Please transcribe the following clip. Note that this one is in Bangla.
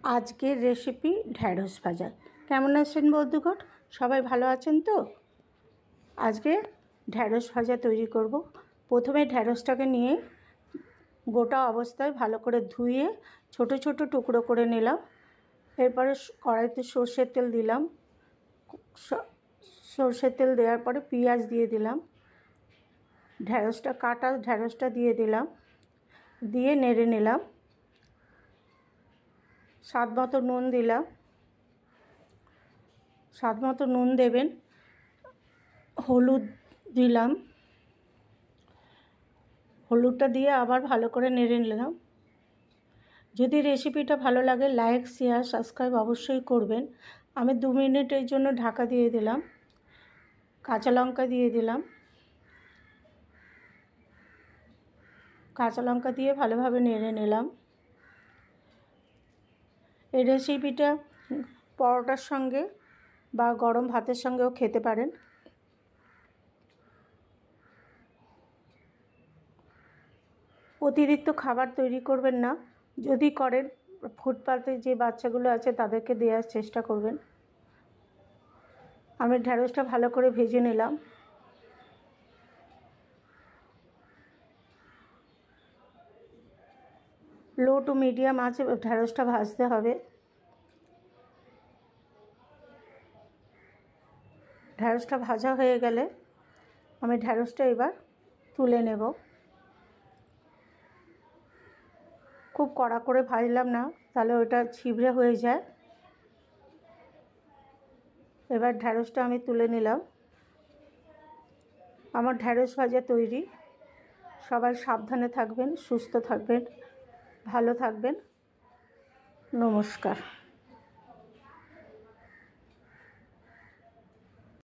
আজকের রেসিপি ঢ্যাঁড়স ভাজা। কেমন আছেন বন্ধুগণ? সবাই ভালো আছেন তো? আজকে ঢ্যাঁড়স ভাজা তৈরি করব। প্রথমে ঢ্যাঁড়সটাকে নিয়ে গোটা অবস্থায় ভালো করে ধুয়ে ছোট ছোট টুকরো করে নিলাম। এরপরে কড়াইতে সর্ষের তেল দিলাম। সর্ষের তেল দেওয়ার পরে পেঁয়াজ দিয়ে দিলাম, কাটা ঢ্যাঁড়সটা দিয়ে দিলাম, দিয়ে নেড়ে নিলাম। স্বাদ মতো নুন দিলাম, স্বাদ মতো নুন দেবেন। হলুদ দিলাম, হলুদটা দিয়ে আবার ভালো করে নেড়ে নিলাম। যদি রেসিপিটা ভালো লাগে লাইক শেয়ার সাবস্ক্রাইব অবশ্যই করবেন। আমি 2 মিনিটের জন্য ঢাকা দিয়ে দিলাম। কাঁচা লঙ্কা দিয়ে দিলাম, কাঁচা লঙ্কা দিয়ে ভালোভাবে নেড়ে নিলাম। এই রেসিপিটা পরোটার সঙ্গে বা গরম ভাতের সঙ্গেও খেতে পারেন। অতিরিক্ত খাবার তৈরি করবেন না, যদি করেন ফুটপাতে যে বাচ্চাগুলো আছে তাদেরকে দেওয়ার চেষ্টা করবেন। আমি ঢ্যাঁড়সটা ভালো করে ভেজে নিলাম। লো টু মিডিয়াম আঁচে ঢ্যাঁড়সটা ভাজতে হবে। ঢ্যাঁড়সটা ভাজা হয়ে গেলে আমি ঢ্যাঁড়সটা এবার তুলে নেব। খুব কড়া করে ভাজলাম না, তাহলে ওটা ছিবড়ে হয়ে যায়। এবার ঢ্যাঁড়সটা আমি তুলে নিলাম। আমার ঢ্যাঁড়স ভাজা তৈরি। সবাই সাবধানে থাকবেন, সুস্থ থাকবেন, ভালো থাকবেন। নমস্কার।